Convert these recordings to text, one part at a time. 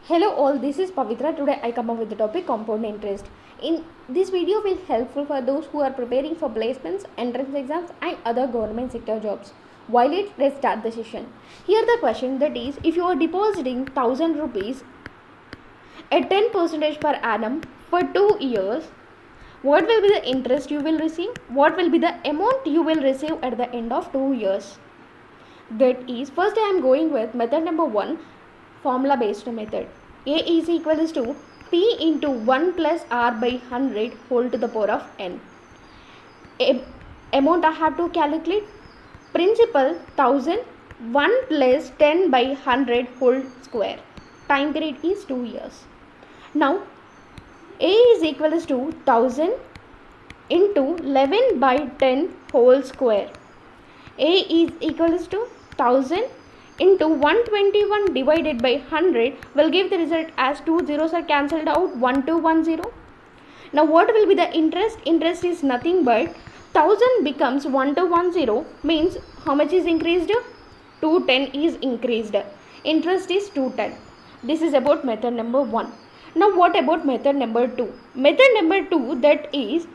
Hello all, this is Pavithra. Today I come up with the topic compound interest. In this video will helpful for those who are preparing for placements, entrance exams and other government sector jobs. While let's start the session. Here the question, that is, if you are depositing 1000 rupees at 10% per annum for 2 years, what will be the interest you will receive? What will be the amount you will receive at the end of 2 years? That is, first I am going with method number 1, formula based method. A is equals to P into 1 plus R by 100 whole to the power of N. Amount I have to calculate. Principal 1000, 1 plus 10 by 100 whole square. Time period is 2 years. Now A is equals to 1000 into 11 by 10 whole square. A is equals to 1000 into 121 divided by 100 will give the result as 2 zeros are cancelled out, 1210. Now what will be the interest? Interest is nothing but 1000 becomes 1210 means how much is increased? 210 is increased. Interest is 210. This is about method number 1. Now what about method number 2? Method number 2, that is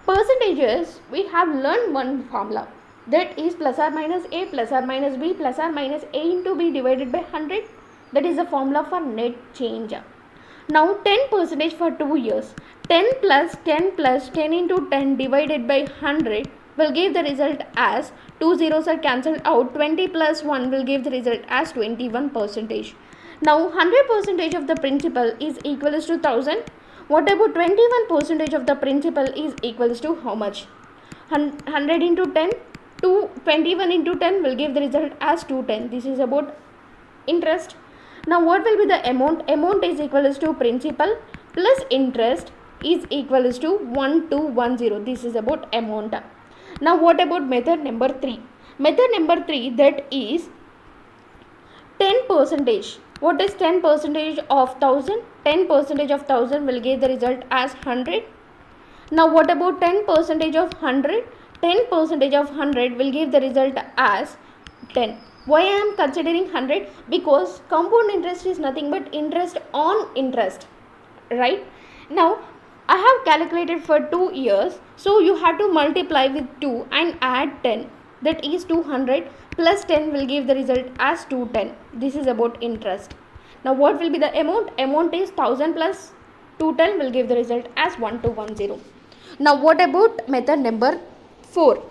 percentages. We have learned one formula, that is plus or minus A plus or minus B plus or minus A into B divided by 100. That is the formula for net change. Now 10% for 2 years. 10 plus 10 plus 10 into 10 divided by 100 will give the result as 2 zeros are cancelled out. 20 plus 1 will give the result as 21%. Now 100% of the principal is equals to 1000. What about 21% of the principal is equals to how much? 100 into 10. 21 into 10 will give the result as 210. This is about interest. Now what will be the amount? Amount is equals to principal plus interest is equals to 1210. This is about amount. Now what about method number 3? Method number 3, that is 10%. What is 10% of 1000? 10% of 1000 will give the result as 100. Now what about 10% of 100? 10% of 100 will give the result as 10. Why I am considering 100? Because compound interest is nothing but interest on interest, right? Now I have calculated for 2 years, so you have to multiply with 2 and add 10. That is 200 plus 10 will give the result as 210. This is about interest. Now what will be the amount? Amount is 1000 plus 210 will give the result as 1210. Now what about method number 4?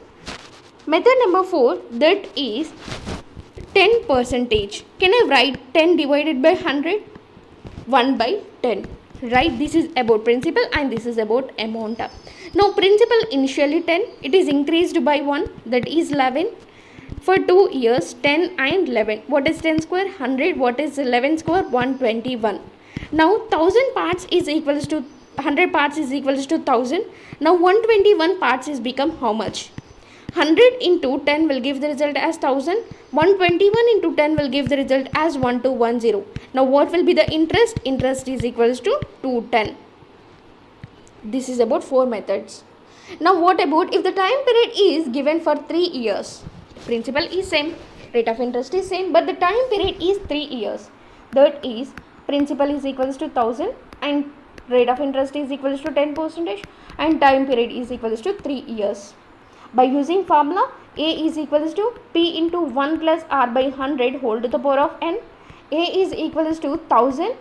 Method number 4, that is 10%. Can I write 10 divided by 100? 1 by 10. Right? This is about principal and this is about amount. Now principal initially 10. It is increased by 1. That is 11. For 2 years 10 and 11. What is 10 square? 100. What is 11 square? 121. Now 1000 parts is equals to 100 parts is equals to 1000. Now 121 parts is become how much? 100 into 10 will give the result as 1000. 121 into 10 will give the result as 1210. Now what will be the interest? Interest is equals to 210. This is about 4 methods. Now what about if the time period is given for 3 years? Principal is same, rate of interest is same, but the time period is 3 years. That is, principal is equals to 1000 and rate of interest is equals to 10% and time period is equals to 3 years. By using formula, A is equals to P into 1 plus R by 100 whole to the power of N. A is equals to 1000,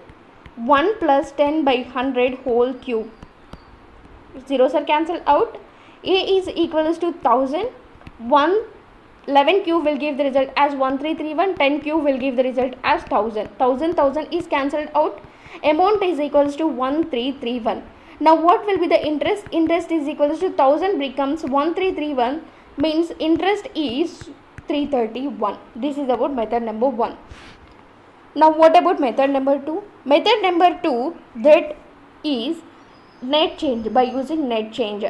1 plus 10 by 100 whole cube. Zeros are cancelled out. A is equals to 1000, 11 cube will give the result as 1331, 10 cube will give the result as 1000. 1000 is cancelled out. Amount is equals to 1331. Now what will be the interest? Interest is equals to 1000 becomes 1331 means interest is 331. This is about method number 1. Now what about method number 2? Method number 2, that is net change. By using net change,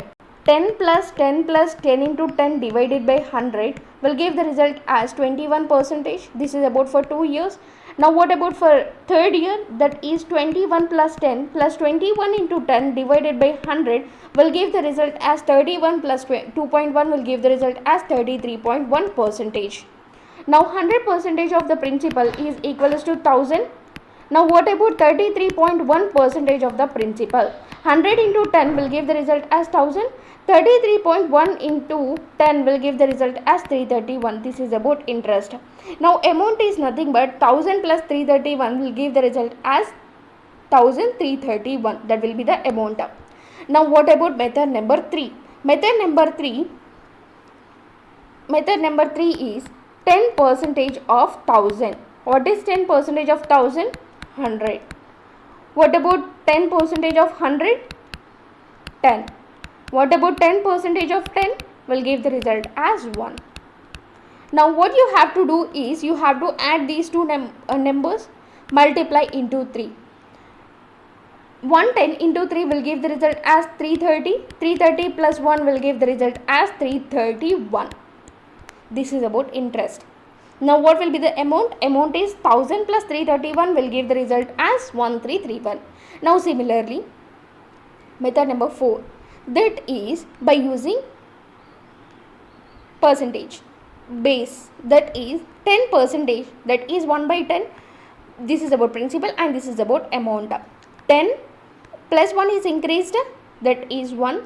10 plus 10 plus 10 into 10 divided by 100 will give the result as 21%. This is about for 2 years. Now what about for third year? That is 21 plus 10 plus 21 into 10 divided by 100 will give the result as 31 plus 2.1 will give the result as 33.1%. Now 100% of the principal is equals to 1000. Now what about 33.1 percentage of the principal? 100 into 10 will give the result as 1000. 33.1 into 10 will give the result as 331. This is about interest. Now amount is nothing but 1000 plus 331 will give the result as 1331. That will be the amount. Now what about method number 3? Method number 3 is 10 percentage of 1000. What is 10 percentage of 1000? 100. What about 10 percentage of 100? 10. What about 10 percentage of 10? Will give the result as 1. Now what you have to do is you have to add these two numbers, multiply into 3. 110 into 3 will give the result as 330. 330 plus 1 will give the result as 331. This is about interest. Now what will be the amount? Amount is 1000 plus 331 will give the result as 1331. Now similarly, method number 4, that is by using percentage base, that is 10 percentage, that is 1 by 10. This is about principal and this is about amount. 10 plus 1 is increased, that is 1.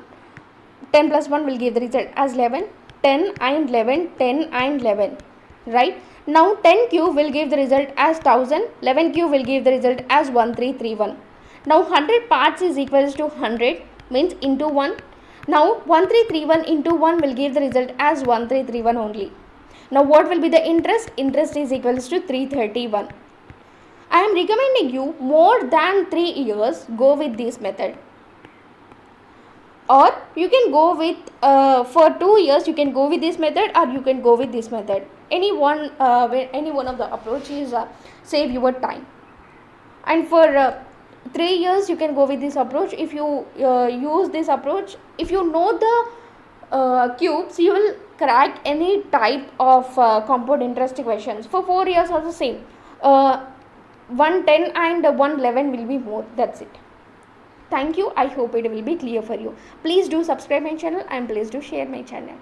10 plus 1 will give the result as 11. 10 and 11, 10 and 11, right? Now 10 cube will give the result as 1000, 11 cube will give the result as 1331. Now 100 parts is equals to 100, means into 1. Now 1331 into 1 will give the result as 1331 only. Now what will be the interest? Interest is equals to 331. I am recommending you more than 3 years go with this method. Or you can go with for 2 years you can go with this method, or you can go with this method. Any one of the approaches save your time. And for 3 years you can go with this approach. If you use this approach, if you know the cubes, you will crack any type of compound interest questions. For 4 years also same. 110 and 111 will be more. That's it. Thank you. I hope it will be clear for you. Please do subscribe my channel and please do share my channel.